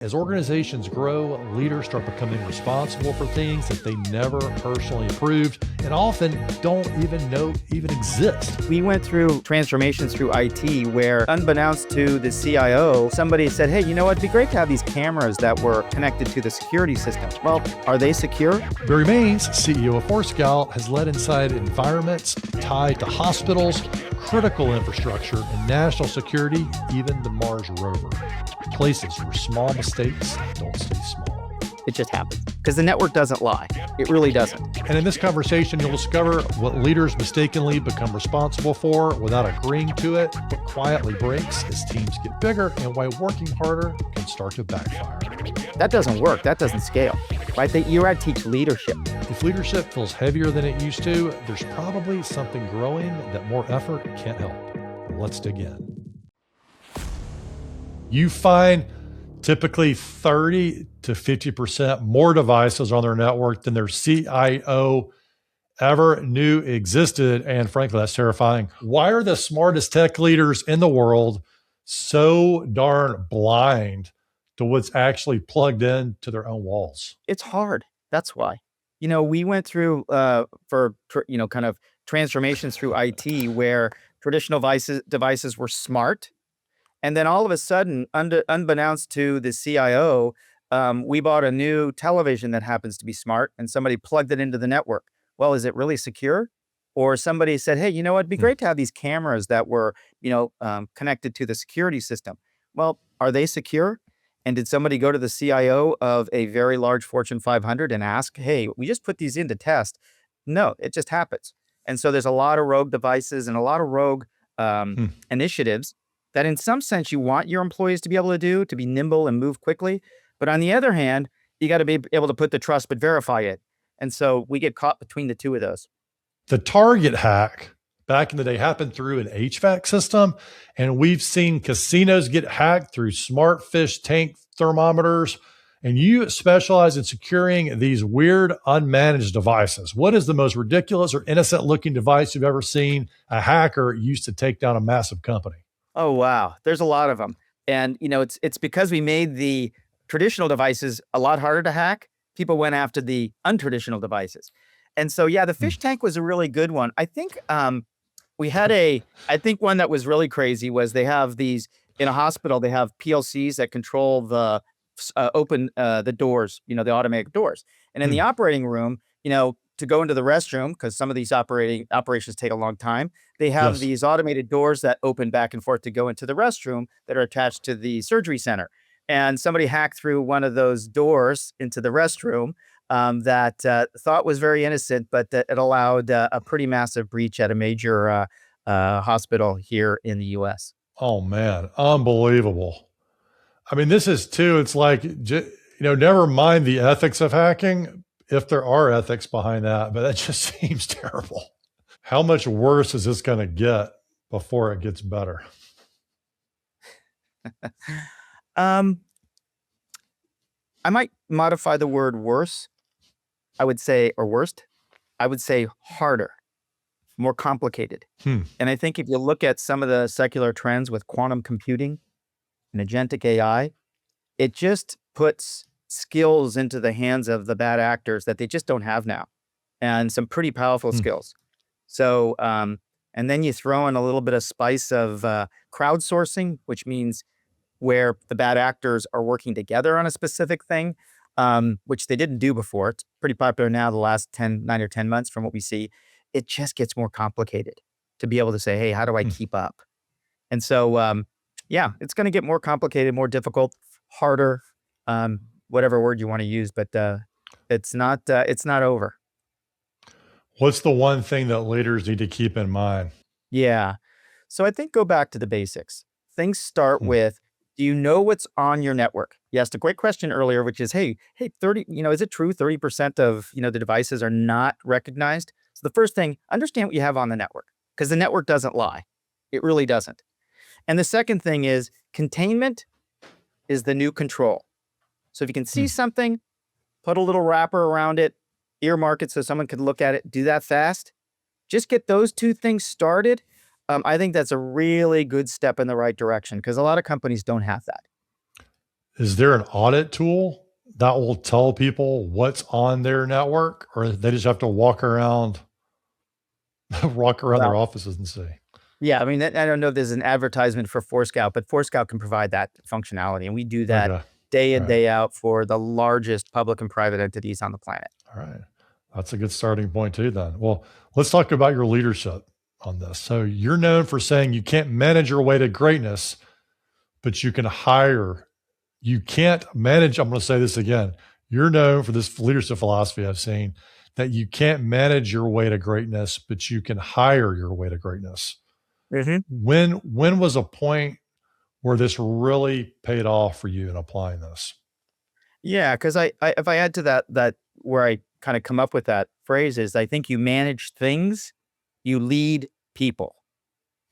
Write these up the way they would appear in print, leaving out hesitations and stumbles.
As organizations grow, leaders start becoming responsible for things that they never personally approved and often don't even know even exist. We went through transformations through IT where, unbeknownst to the CIO, somebody said, hey, you know what, it'd be great to have these cameras that were connected to the security system. Well, are they secure? Barry Mainz, CEO of Forescout, has led inside environments tied to hospitals, critical infrastructure, and national security, even the Mars rover. Places where small mistakes don't stay small. It just happens because the network doesn't lie. It really doesn't. And in this conversation, you'll discover what leaders mistakenly become responsible for without agreeing to it, what quietly breaks as teams get bigger, and why working harder can start to backfire. That doesn't work. That doesn't scale, right? You're at teach leadership. If leadership feels heavier than it used to, there's probably something growing that more effort can't help. Let's dig in. You find typically 30 to 50% more devices on their network than their CIO ever knew existed. And frankly, that's terrifying. Why are the smartest tech leaders in the world so darn blind to what's actually plugged into their own walls? It's hard. That's why. We went through kind of transformations through IT where traditional devices were smart. And then all of a sudden, unbeknownst to the CIO, we bought a new television that happens to be smart and somebody plugged it into the network. Well, is it really secure? Or somebody said, hey, you know what, it'd be great to have these cameras that were, connected to the security system. Well, are they secure? And did somebody go to the CIO of a very large Fortune 500 and ask, hey, we just put these in to test? No, it just happens. And so there's a lot of rogue devices and a lot of rogue initiatives that in some sense you want your employees to be able to do, to be nimble and move quickly. But on the other hand, you got to be able to put the trust but verify it. And so we get caught between the two of those. The Target hack back in the day happened through an HVAC system. And we've seen casinos get hacked through smart fish tank thermometers. And you specialize in securing these weird unmanaged devices. What is the most ridiculous or innocent looking device you've ever seen a hacker use to take down a massive company? Oh, wow. There's a lot of them. And, it's because we made the traditional devices a lot harder to hack. People went after the untraditional devices. And so, yeah, the fish tank was a really good one. I think we had one that was really crazy was they have these in a hospital, they have PLCs that control the open the doors, the automatic doors. And in the operating room, to go into the restroom, because some of these operations take a long time, they have these automated doors that open back and forth to go into the restroom that are attached to the surgery center. And somebody hacked through one of those doors into the restroom that thought was very innocent, but that it allowed a pretty massive breach at a major hospital here in the US. Oh, man. Unbelievable. I mean, this is too, it's like, never mind the ethics of hacking, if there are ethics behind that, but that just seems terrible. How much worse is this going to get before it gets better? I might modify the word worse. I would say, or worst, I would say harder, more complicated. And I think if you look at some of the secular trends with quantum computing and agentic AI, it just puts skills into the hands of the bad actors that they just don't have now, and some pretty powerful skills. So, and then you throw in a little bit of spice of crowdsourcing, which means where the bad actors are working together on a specific thing, which they didn't do before. It's pretty popular now the last 9 or 10 months from what we see. It just gets more complicated to be able to say, hey, how do I keep up? And so, yeah, it's going to get more complicated, more difficult, harder, whatever word you want to use, but it's not over. What's the one thing that leaders need to keep in mind? Yeah. So I think go back to the basics. Things start with, do you know what's on your network? You asked a great question earlier, which is, hey, 30, is it true 30% of, the devices are not recognized? So the first thing, understand what you have on the network, because the network doesn't lie. It really doesn't. And the second thing is containment is the new control. So if you can see something, put a little wrapper around it, earmark it so someone can look at it, do that fast. Just get those two things started. I think that's a really good step in the right direction because a lot of companies don't have that. is there an audit tool that will tell people what's on their network, or they just have to walk around their Well, offices and see? yeah, I mean, I don't know if there's an advertisement for Forescout, but Forescout can provide that functionality, and we do that Okay. day All in, right. day out for the largest public and private entities on the planet. All right. That's a good starting point too then. Well, let's talk about your leadership on this. So you're known for saying you can't manage your way to greatness, but you can hire. You can't manage, I'm going to say this again. You're known for this leadership philosophy I've seen, that you can't manage your way to greatness, but you can hire your way to greatness. Mhm. When was a point where this really paid off for you in applying this? Yeah, 'cause I if I add to that where I kinda come up with that phrase is I think you manage things, you lead people.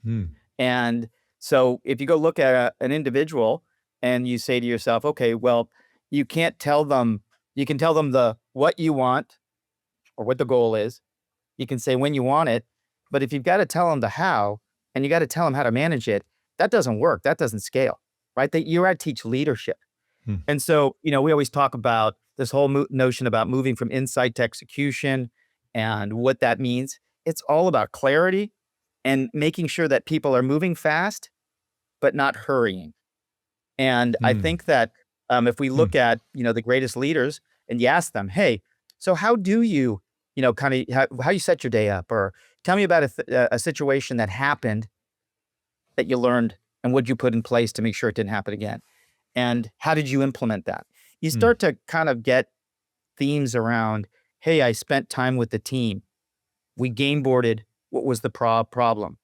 Hmm. And so if you go look at an individual and you say to yourself, "Okay, well, you can't tell them you can tell them the what you want or what the goal is. You can say when you want it, but if you've gotta tell them the how and you gotta tell them how to manage it, that doesn't work, that doesn't scale, right? That you gotta teach leadership. Hmm. And so, we always talk about this whole notion about moving from insight to execution and what that means. It's all about clarity and making sure that people are moving fast, but not hurrying. And I Hmm. think that if we Hmm. look at, the greatest leaders and you ask them, hey, so how do you, kind of how you set your day up, or tell me about a situation that happened that you learned and what you put in place to make sure it didn't happen again. And how did you implement that? You Hmm. start to kind of get themes around, hey, I spent time with the team. We game boarded what was the problem.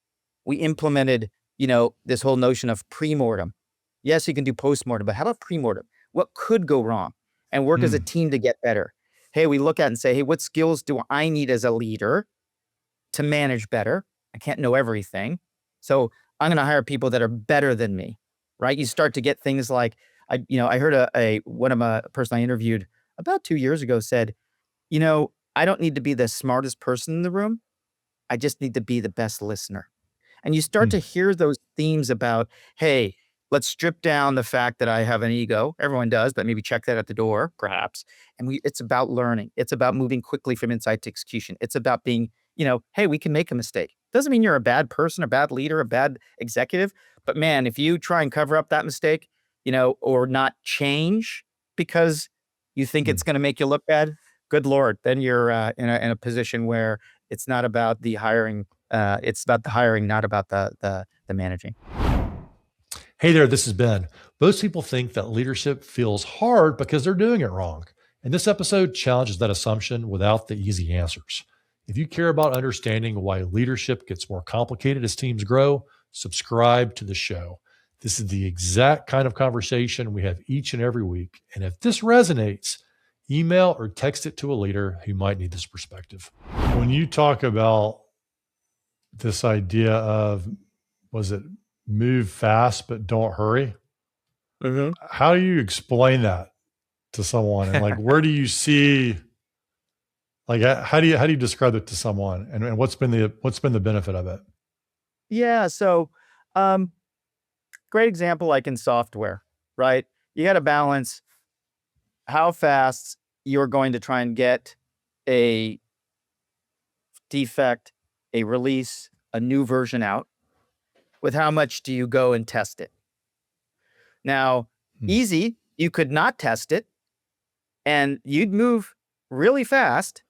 We implemented, this whole notion of pre-mortem. Yes, you can do post-mortem, but how about pre-mortem? What could go wrong? And work as a Hmm. team to get better. Hey, we look at and say, hey, what skills do I need as a leader to manage better? I can't know everything. So I'm going to hire people that are better than me, right? You start to get things like, I heard one of my person I interviewed about 2 years ago said, I don't need to be the smartest person in the room. I just need to be the best listener. And you start Hmm. to hear those themes about, hey, let's strip down the fact that I have an ego. Everyone does, but maybe check that at the door, perhaps. And it's about learning. It's about moving quickly from insight to execution. It's about being, hey, we can make a mistake. Doesn't mean you're a bad person, a bad leader, a bad executive. But man, if you try and cover up that mistake, or not change because you think Hmm. it's going to make you look bad, good Lord, then you're in a position where it's not about the hiring. It's about the hiring, not about the managing. Hey there, this is Ben. Most people think that leadership feels hard because they're doing it wrong. And this episode challenges that assumption without the easy answers. If you care about understanding why leadership gets more complicated as teams grow, subscribe to the show. This is the exact kind of conversation we have each and every week. And if this resonates, email or text it to a leader who might need this perspective. When you talk about this idea of, was it move fast but don't hurry? Mhm. How do you explain that to someone? And like, where do you see, like, how do you describe it to someone? And what's been the benefit of it? Yeah, so, um, great example, like in software, right? You gotta balance how fast you're going to try and get a defect, a release, a new version out, with how much do you go and test it. Now, Hmm. easy, you could not test it, and you'd move really fast,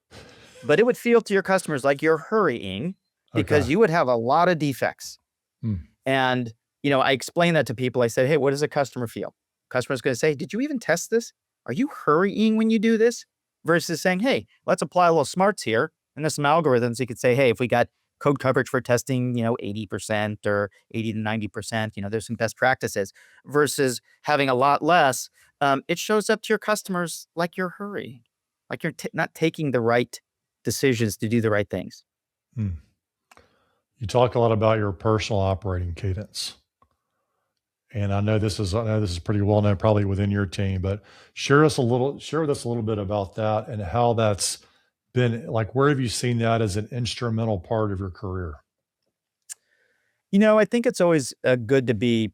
but it would feel to your customers like you're hurrying Okay. because you would have a lot of defects. Hmm. And, I explain that to people. I said, hey, what does a customer feel? Customer's going to say, did you even test this? Are you hurrying when you do this? Versus saying, hey, let's apply a little smarts here. And there's some algorithms you could say, hey, if we got code coverage for testing, 80% or 80 to 90%, there's some best practices versus having a lot less. It shows up to your customers like you're hurrying, like you're not taking the right decisions to do the right things. Hmm. You talk a lot about your personal operating cadence. And I know this is pretty well known probably within your team, but share with us a little bit about that and how that's been like, where have you seen that as an instrumental part of your career? I think it's always good to be,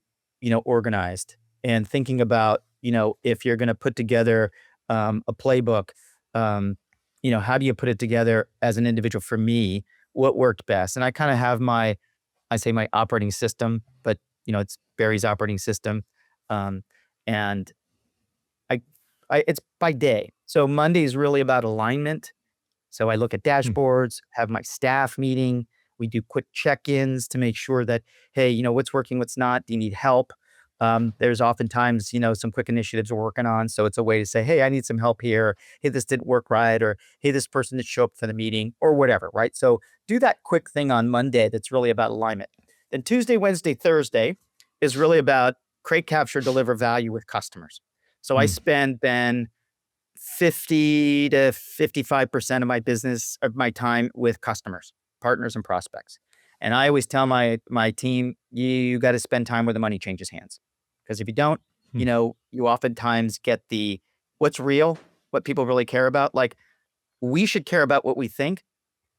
organized and thinking about if you're going to put together a playbook, how do you put it together as an individual? For me, what worked best? And I kind of have I say my operating system, but it's Barry's operating system. Um, and I, it's by day. So Monday is really about alignment. So I look at Hmm. dashboards, have my staff meeting. We do quick check-ins to make sure that, hey, what's working, what's not. Do you need help? There's oftentimes, some quick initiatives we're working on. So it's a way to say, hey, I need some help here. Hey, this didn't work right. Or hey, this person didn't show up for the meeting or whatever, right? So do that quick thing on Monday that's really about alignment. Then Tuesday, Wednesday, Thursday is really about create, capture, deliver value with customers. So I Hmm. spend then 50 to 55% of my time with customers, partners, and prospects. And I always tell my team, you got to spend time where the money changes hands. Because if you don't, Hmm. you oftentimes get what's real, what people really care about. Like, we should care about what we think,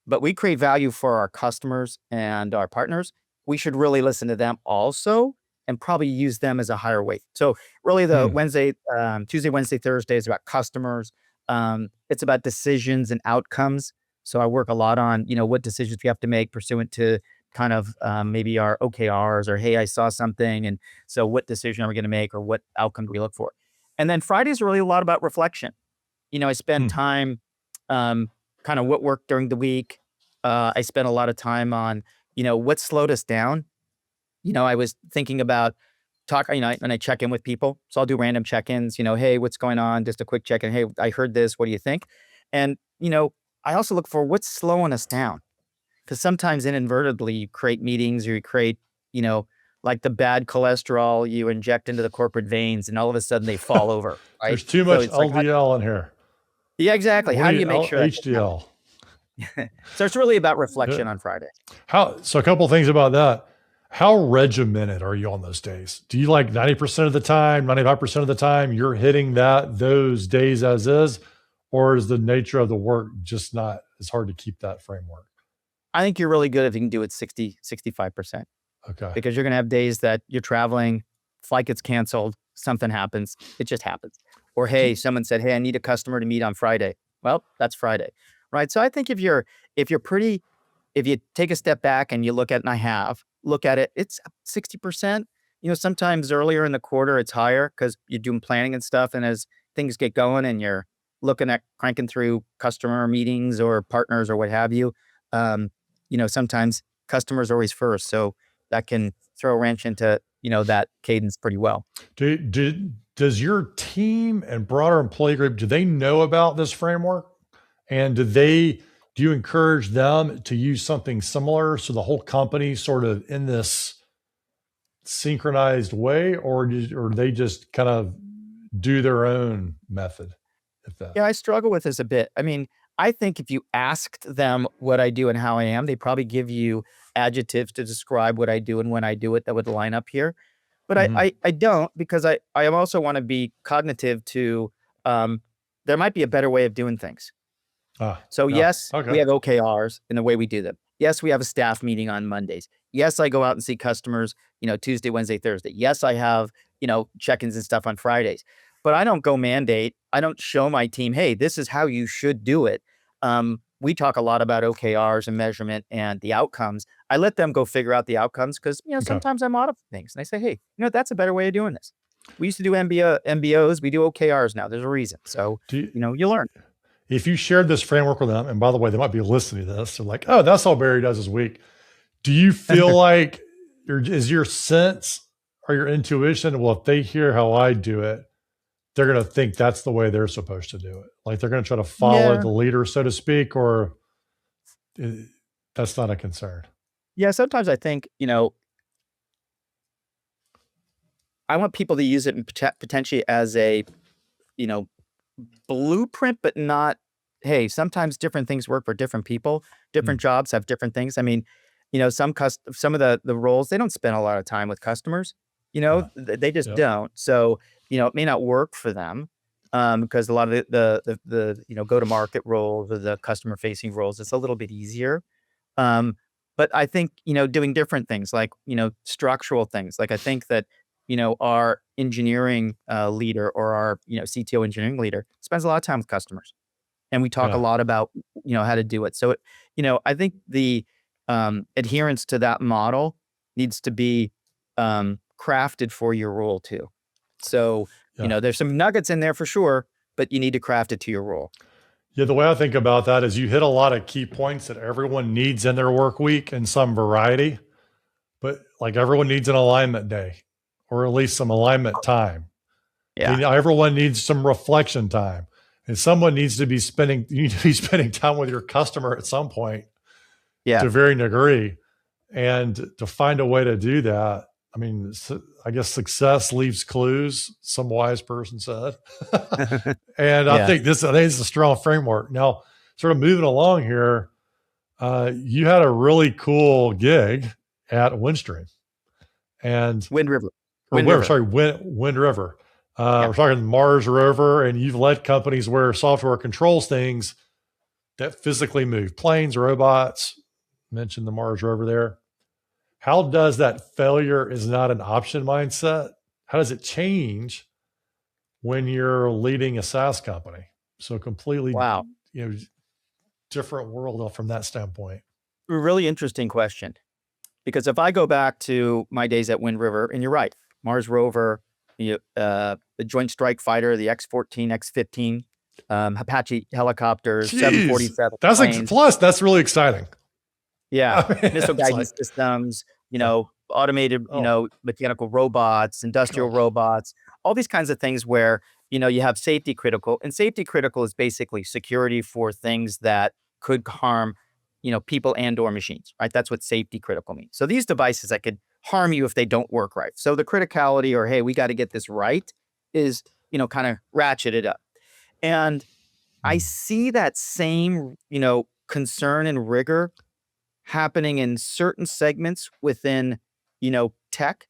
but we create value for our customers and our partners. We should really listen to them also and probably use them as a higher weight. So really the Hmm. Tuesday, Wednesday, Thursday is about customers. It's about decisions and outcomes. So I work a lot on, what decisions we have to make pursuant to kind of maybe our OKRs or, hey, I saw something. And so what decision are we going to make or what outcome do we look for? And then Friday is really a lot about reflection. I spend Hmm. time, kind of what worked during the week. I spent a lot of time on, what slowed us down. I was thinking about and I check in with people. So I'll do random check-ins, hey, what's going on? Just a quick check-in. Hey, I heard this. What do you think? And, I also look for what's slowing us down. Because sometimes inadvertently you create meetings or you create, you know, like the bad cholesterol you inject into the corporate veins and all of a sudden they fall over, right? There's too So much it's like, LDL in here. yeah, exactly. We How do need you make sure that doesn't HDL. happen? So it's really about Yeah. reflection on Friday. So a couple things about that. How regimented are you on those days? Do you like 90% of the time, 95% of the time you're hitting those days as is? Or is the nature of the work just not, it's hard to keep that framework? I think you're really good if you can do it 60, 65%, Okay. because you're going to have days that you're traveling, flight gets canceled, something happens. It just happens. Or, hey, someone said, hey, I need a customer to meet on Friday. Well, that's Friday. Right. So I think if you take a step back and you look at, and I have look at it, it's 60%. Sometimes earlier in the quarter, it's higher because you're doing planning and stuff. And as things get going and you're looking at cranking through customer meetings or partners or what have you, um, sometimes customers are always first. So that can throw a wrench into, that cadence pretty well. Does your team and broader employee group, do they know about this framework? And do you encourage them to use something similar so the whole company sort of in this synchronized way, or they just kind of do their own method? If that, Yeah, I struggle with this a bit. I mean, I think if you asked them what I do and how I am, they probably give you adjectives to describe what I do and when I do it that would line up here. But I Mhm. I, I don't, because I also want to be cognitive to, um, there might be a better way of doing things. So Yeah, yes, we okay, have OKRs in the way we do them. Yes, we have a staff meeting on Mondays. Yes, I go out and see customers, Tuesday, Wednesday, Thursday. Yes, I have, check-ins and stuff on Fridays. But I don't go mandate. I don't show my team, hey, this is how you should do it. We talk a lot about OKRs and measurement and the outcomes. I let them go figure out the outcomes because, okay. sometimes I modify things and I say, hey, that's a better way of doing this. We used to do MBOs. We do OKRs now. There's a reason. So, Do you, you learn. if you shared this framework with them, and by the way, they might be listening to this, they're like, "Oh, that's all Barry does this week." Do you feel like is your sense or your intuition? Well, if they hear how I do it, they're going to think that's the way they're supposed to do it. Like they're going to try to follow Yeah. the leader, so to speak, or uh, that's not a concern. Yeah, sometimes I think, I want people to use it and potentially as a, you know, blueprint, but not, hey, sometimes different things work for different people. Hmm. Different jobs have different things. I mean, some of the roles, they don't spend a lot of time with customers. Yeah. They just Yep. don't. So, it may not work for them. Because a lot of the go to market roles or the customer facing roles, it's a little bit easier. Um, but I think, doing different things like, structural things. Like I think that, our engineering leader or our CTO engineering leader spends a lot of time with customers, and we talk a Yeah. lot about how to do it. So I think the adherence to that model needs to be crafted for your role too. So Yeah. there's some nuggets in there for sure, but you need to craft it to your role. Yeah, the way I think about that is you hit a lot of key points that everyone needs in their work week in some variety, but like everyone needs an alignment day or at least some alignment time. Yeah. Everyone needs some reflection time. And someone needs to be spending, you need to be spending time with your customer at some point Yeah. to varying degree. And to find a way to do that, I mean, I guess success leaves clues, some wise person said. And I Yeah. think this is a strong framework. Now, sort of moving along here, you had a really cool gig at Windstream and Wind River. or Wind where, River. sorry, Wind River. Yeah. We're talking Mars rover, and you've led companies where software controls things that physically move planes, robots. Mentioned the Mars rover there. How does that failure is not an option mindset? How does it change when you're leading a SaaS company? So completely, Wow. different world from that standpoint. A really interesting question. Because if I go back to my days at Wind River, and you're right, Mars rover, the Joint Strike Fighter, the X-14, X-15, Apache helicopters, Jeez, 747 that's planes. plus that's really exciting. Yeah, I mean, missile it's guidance systems, automated, oh, mechanical robots, industrial gosh. robots, all these kinds of things where, you have safety critical. And safety critical is basically security for things that could harm, people and or machines, right? That's what safety critical means. So these devices that could harm you if they don't work right. So the criticality or, hey, we got to get this right is, kind of ratcheted up. And I see that same, concern and rigor happening in certain segments within, tech.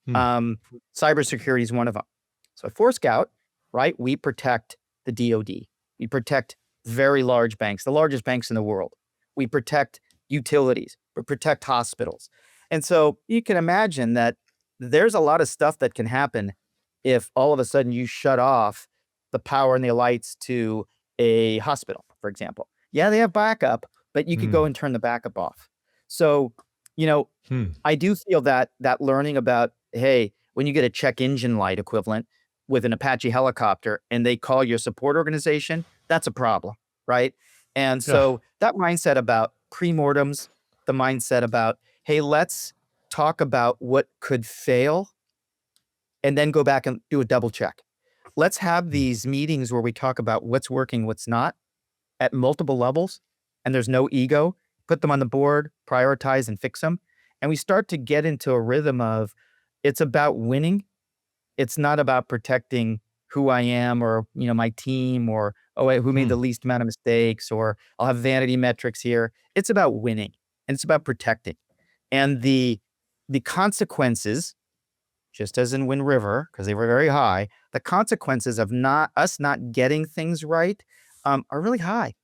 Cybersecurity is one of them. So at Forescout, right, we protect the DoD. We protect very large banks, the largest banks in the world. We protect utilities. We protect hospitals. And so you can imagine that there's a lot of stuff that can happen if all of a sudden you shut off the power and the lights to a hospital, for example. Yeah, they have backup, but you could go and turn the backup off. So, I do feel that learning about, hey, when you get a check engine light equivalent with an Apache helicopter and they call your support organization, that's a problem, right? And so that mindset about pre-mortems, the mindset about, hey, let's talk about what could fail and then go back and do a double check. Let's have these meetings where we talk about what's working, what's not at multiple levels, and there's no ego. Put them on the board, prioritize and fix them. And we start to get into a rhythm of it's about winning. It's not about protecting who I am or, my team or, oh, wait, who made the least amount of mistakes, or I'll have vanity metrics here. It's about winning and it's about protecting. And the consequences, just as in Wind River, because they were very high, the consequences of not getting things right are really high.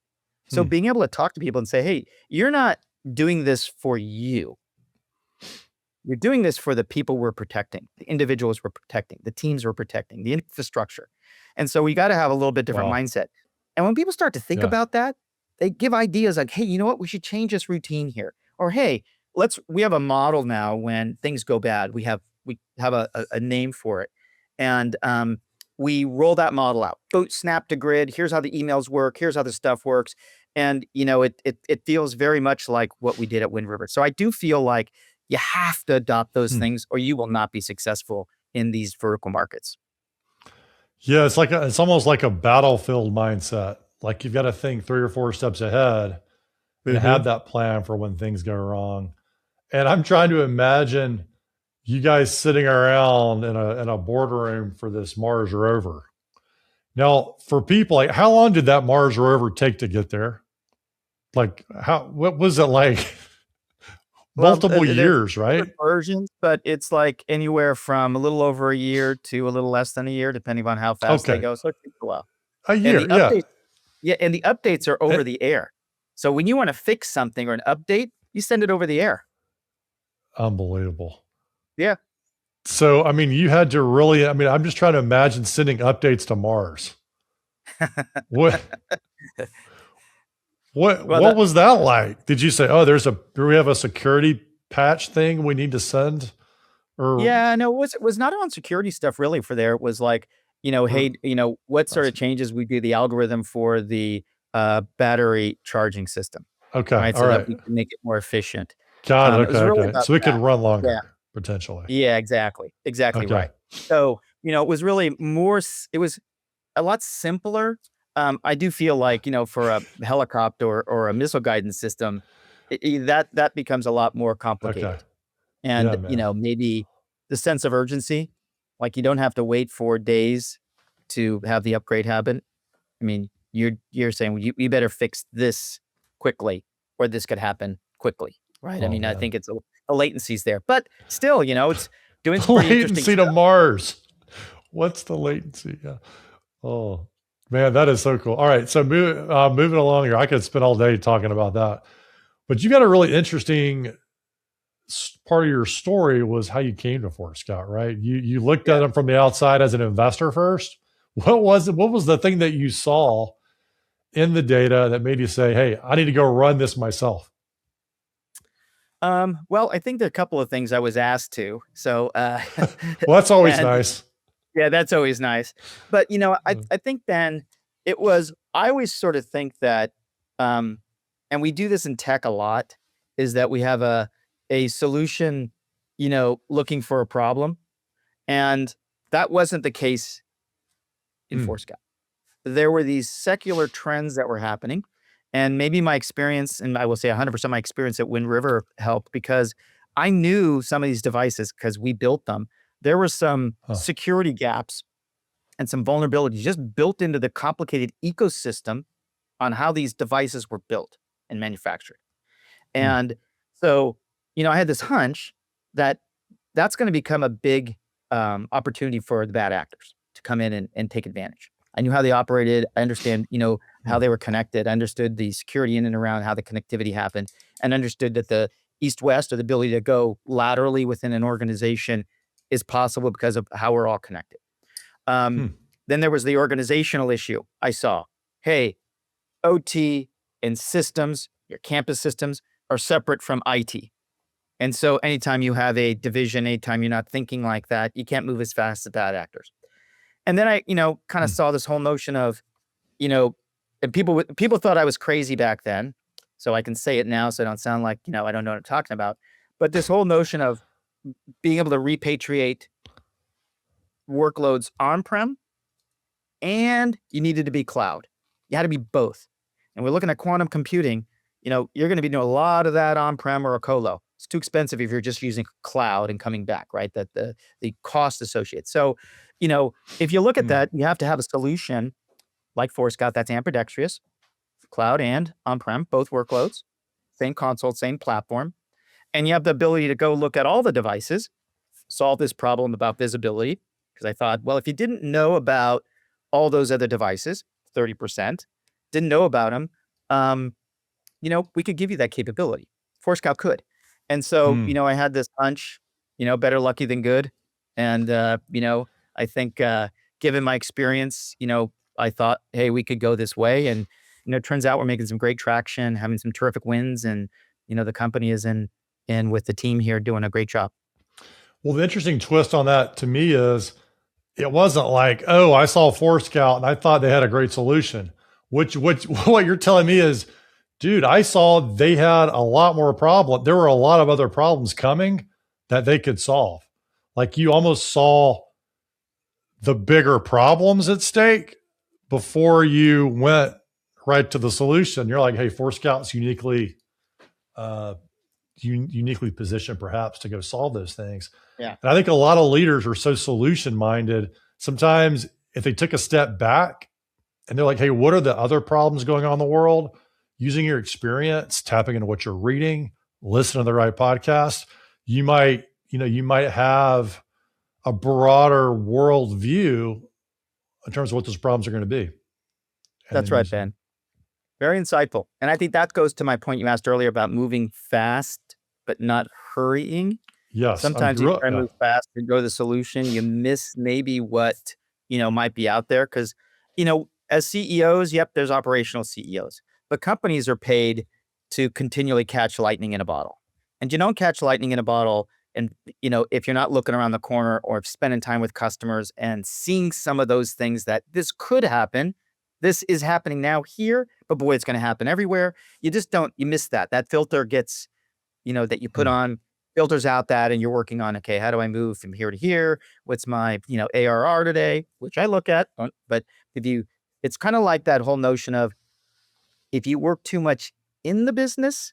So being able to talk to people and say, hey, you're not doing this for you. You're doing this for the people we're protecting, the individuals we're protecting, the teams we're protecting, the infrastructure. And so we got to have a little bit different mindset. And when people start to think about that, they give ideas like, hey, you know what? We should change this routine here. Or, hey, we have a model now when things go bad. We have a name for it. And we roll that model out. Go snap to grid. Here's how the emails work. Here's how the stuff works. And, it feels very much like what we did at Wind River. So I do feel like you have to adopt those things or you will not be successful in these vertical markets. Yeah, it's almost like a battlefield mindset. Like you've got to think 3 or 4 steps ahead and have that plan for when things go wrong. And I'm trying to imagine you guys sitting around in a boardroom for this Mars rover. Now, for people, like, how long did that Mars rover take to get there? Like, what was it like? Multiple years, right? Versions, but it's like anywhere from a little over a year to a little less than a year, depending on how fast they go. So it takes a while. A year, and the updates, and the updates are over the air. So when you want to fix something or an update, you send it over the air. Unbelievable. Yeah. So, I mean, you had to really, I mean, I'm just trying to imagine sending updates to Mars. What, Well, what was that like? Did you say, oh, do we have a security patch thing we need to send? Or, yeah, no, it was not on security stuff really for there. It was like, or hey, what I sort of see. changes we do the algorithm for the battery charging system, Okay. right? All So that right. we can make it more efficient. Got it. It Okay. was really Okay. about So it could that. run Yeah. longer potentially. Yeah, exactly. Exactly Okay. right. So, it was really it was a lot simpler. I do feel like, for a helicopter or a missile guidance system, that becomes a lot more Okay. complicated. Yeah, And, man. maybe the sense of urgency, like you don't have to wait 4 days to have the upgrade happen. I mean, you're saying, "Well, you better fix this quickly, or this could happen quickly," right? I Oh, mean, I man. think it's a latency's there, but still, it's doing some The pretty interesting latency to stuff. Mars. What's the latency? Yeah. Oh, man, that is so cool. All right. So moving along here, I could spend all day talking about that. But you got a really interesting part of your story was how you came to Forescout, right? You looked at Yeah. them from the outside as an investor first. What was it? What was the thing that you saw in the data that made you say, "Hey, I need to go run this myself"? Well, I think there are a couple of things I was asked to. So, Well, that's always and nice. yeah, that's always nice. But, I think then I always sort of think that, um, and we do this in tech a lot, is that we have a solution, looking for a problem. And that wasn't the case in Mm, Forescout. There were these secular trends that were happening. And maybe my experience, and I will say 100% my experience at Wind River helped because I knew some of these devices because we built them. There were some huh. security gaps and some vulnerabilities just built into the complicated ecosystem on how these devices were built and manufactured. Mm, And so, I had this hunch that that's going to become a big opportunity for the bad actors to come in and take advantage. I knew how they operated. I understand, how mm, they were connected. I understood the security in and around how the connectivity happened, and understood that the east-west or the ability to go laterally within an organization is possible because of how we're all connected. Um, mm, then there was the organizational issue. I saw, hey, OT and systems, your campus systems are separate from IT. And so anytime you have a division, anytime you're not thinking like that, you can't move as fast as bad actors. And then I, kind of mm. saw this whole notion of, you know, and people thought I was crazy back then. So I can say it now so I don't sound like, I don't know what I'm talking about. But this whole notion of being able to repatriate workloads on-prem and you needed to be cloud. You had to be both. And we're looking at quantum computing, you're going to be doing a lot of that on-prem or a colo. It's too expensive if you're just using cloud and coming back, right? That the cost associated. So, if you look at Mm, that, you have to have a solution like Forescout that's ambidextrous, cloud and on-prem, both workloads, same console, same platform. And you have the ability to go look at all the devices, solve this problem about visibility. Because I thought, well, if you didn't know about all those other devices, 30%, didn't know about them, um, we could give you that capability. Forescout could. And so, mm. I had this hunch, better lucky than good. And, I think, given my experience, I thought, hey, we could go this way. And, it turns out we're making some great traction, having some terrific wins. And, the company is in with the team here doing a great job. Well, the interesting twist on that to me is it wasn't like, oh, I saw Forescout and I thought they had a great solution. Which what you're telling me is, dude, I saw they had a lot more problem. There were a lot of other problems coming that they could solve. Like you almost saw the bigger problems at stake before you went right to the solution. You're like, hey, Forescout's uh, uniquely positioned perhaps to go solve those things. Yeah. And I think a lot of leaders are so solution minded. Sometimes if they took a step back and they're like, hey, what are the other problems going on in the world? Using your experience, tapping into what you're reading, listening to the right podcast, you might have a broader world view in terms of what those problems are going to be. And That's then right, using Ben. Very insightful. And I think that goes to my point you asked earlier about moving fast, but not hurrying. Yes, I'm Sometimes you real. try to Yeah, move fast and go to the solution, you miss maybe what, might be out there. Because as CEOs, yep, there's operational CEOs, but companies are paid to continually catch lightning in a bottle. And you don't catch lightning in a bottle and, if you're not looking around the corner or spending time with customers and seeing some of those things that this could happen, this is happening now here, but boy, it's gonna happen everywhere. You miss that. That filter gets that you put Hmm. on filters out that and you're working on, okay, how do I move from here to here? What's my, ARR today, which I look at, but if you, it's kind of like that whole notion of if you work too much in the business,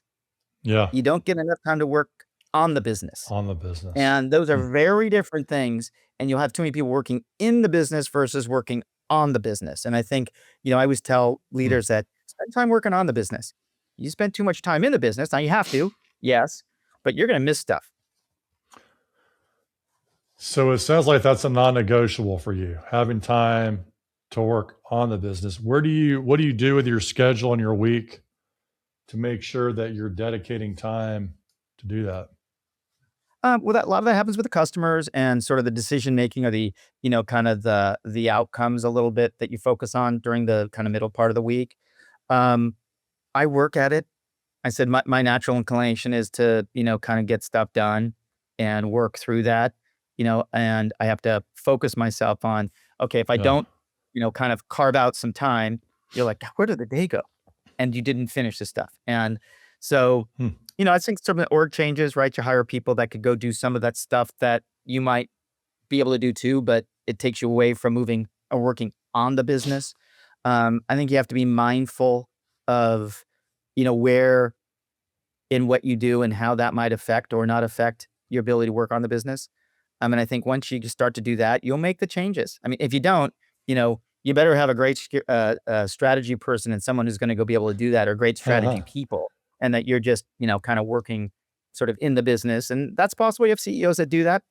Yeah, you don't get enough time to work on the business. on the business. And those are Hmm. very different things. And you'll have too many people working in the business versus working on the business. And I think, I always tell Hmm. leaders that spend time working on the business. You spend too much time in the business. Now you have to, yes, but you're going to miss stuff. So it sounds like that's a non-negotiable for you, having time to work on the business. What do you do with your schedule and your week to make sure that you're dedicating time to do that? Well, a lot of that happens with the customers and sort of the decision making or the, kind of the outcomes a little bit that you focus on during the kind of middle part of the week. Um, I work at it. I said my natural inclination is to, kind of get stuff done and work through that, and I have to focus myself on, okay, if I Yeah. don't, kind of carve out some time, you're like, where did the day go? And you didn't finish the stuff. And so, Hmm. I think some of the org changes, right? You hire people that could go do some of that stuff that you might be able to do too, but it takes you away from moving or working on the business. I think you have to be mindful of, where in what you do and how that might affect or not affect your ability to work on the business. I mean, I think once you start to do that, you'll make the changes. I mean, if you don't, you better have a great strategy person and someone who's going to go be able to do that, or great strategy people, and that you're just, kind of working sort of in the business. And that's possible. You have CEOs that do that.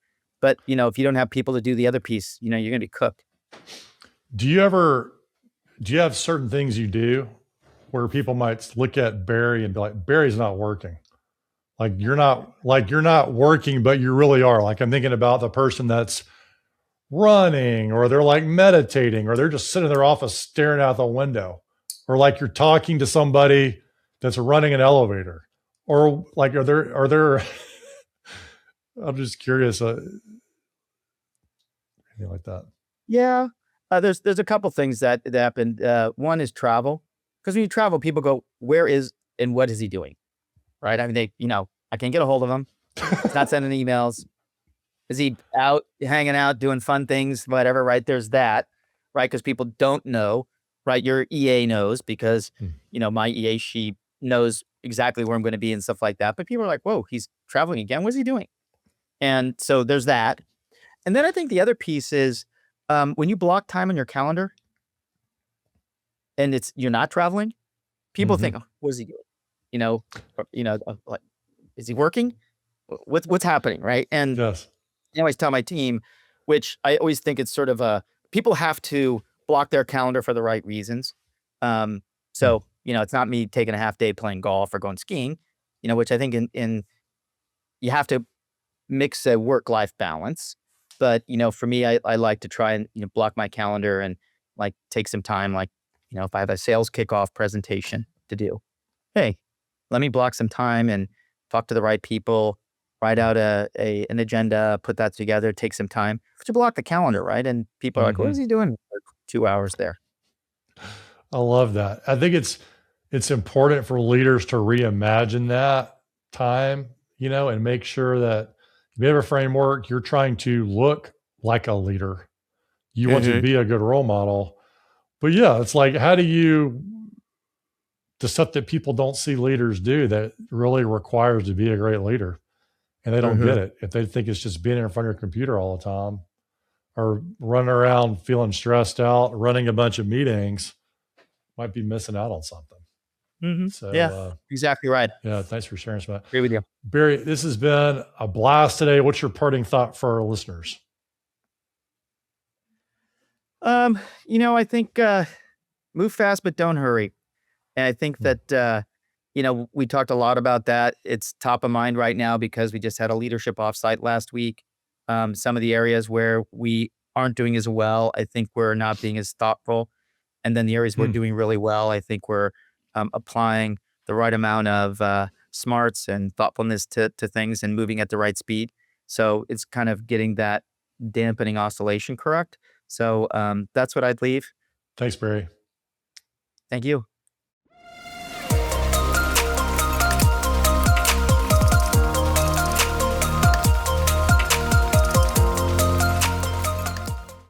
But, if you don't have people to do the other piece, you're going to be cooked. Do you ever do you have certain things you do where people might look at Barry and be like, Barry's not working? You're not working, but you really are. Like I'm thinking about the person that's running, or they're like meditating, or they're just sitting in their office staring out the window, or like you're talking to somebody that's running an elevator, or like are there I'm just curious, anything like that. Yeah. There's a couple things that happened. One is travel. Because when you travel, people go, where is and what is he doing? Right. I mean, I can't get a hold of him. He's not sending emails. Is he out hanging out, doing fun things, whatever, right? There's that, right? Because people don't know, right? Your EA knows because, Hmm. My EA, she knows exactly where I'm going to be and stuff like that. But people are like, whoa, he's traveling again. What's he doing? And so there's that. And then I think the other piece is when you block time on your calendar and you're not traveling, people Mm-hmm. think, oh, what is he doing? Like, is he working? What's happening? Right. And Yes. I always tell my team, which I always think it's sort of people have to block their calendar for the right reasons. Um, Hmm. so, it's not me taking a half day playing golf or going skiing, which I think in you have to mix a work-life balance. But, for me, I like to try and, block my calendar and like take some time, like, if I have a sales kickoff presentation to do, hey, let me block some time and talk to the right people, write out an agenda, put that together, take some time to block the calendar, right? And people are like, what Mm-hmm. is he doing for 2 hours there? I love that. I think it's important for leaders to reimagine that time, and make sure that if you have a framework, you're trying to look like a leader. You want to Hmm. be a good role model. But yeah, it's like, how do you, the stuff that people don't see leaders do that really requires to be a great leader, and they don't get Hmm. it. If they think it's just being in front of your computer all the time, or running around feeling stressed out, running a bunch of meetings, might be missing out on something. Hmm. So, Yeah, exactly right. yeah, thanks for sharing some of that. Agree with you. Barry, this has been a blast today. What's your parting thought for our listeners? I think move fast, but don't hurry. And I think Hmm. that, we talked a lot about that. It's top of mind right now because we just had a leadership offsite last week. Some of the areas where we aren't doing as well, I think we're not being as thoughtful. And then the areas we're Hmm. doing really well, I think we're applying the right amount of smarts and thoughtfulness to things and moving at the right speed. So it's kind of getting that dampening oscillation correct. So that's what I'd leave. Thanks, Barry. Thank you.